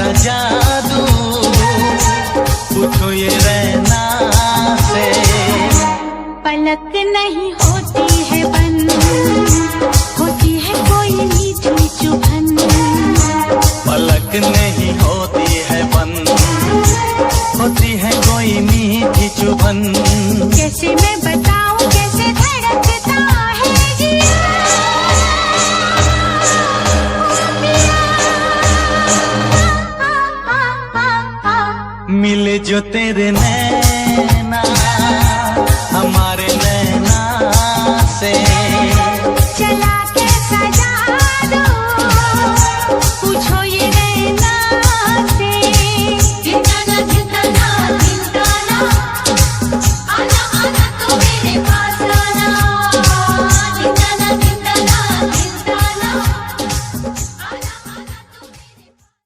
सा जादू पूछो ये रहना से। पलक नहीं होती है बंद, होती है कोई मीठी चुभन। पलक नहीं होती है बंद, होती है कोई मीठी चुभन। कैसे मैं बताऊं कैसे धड़कता है जिया, मिले जो तेरे नैना हमारे नैना से।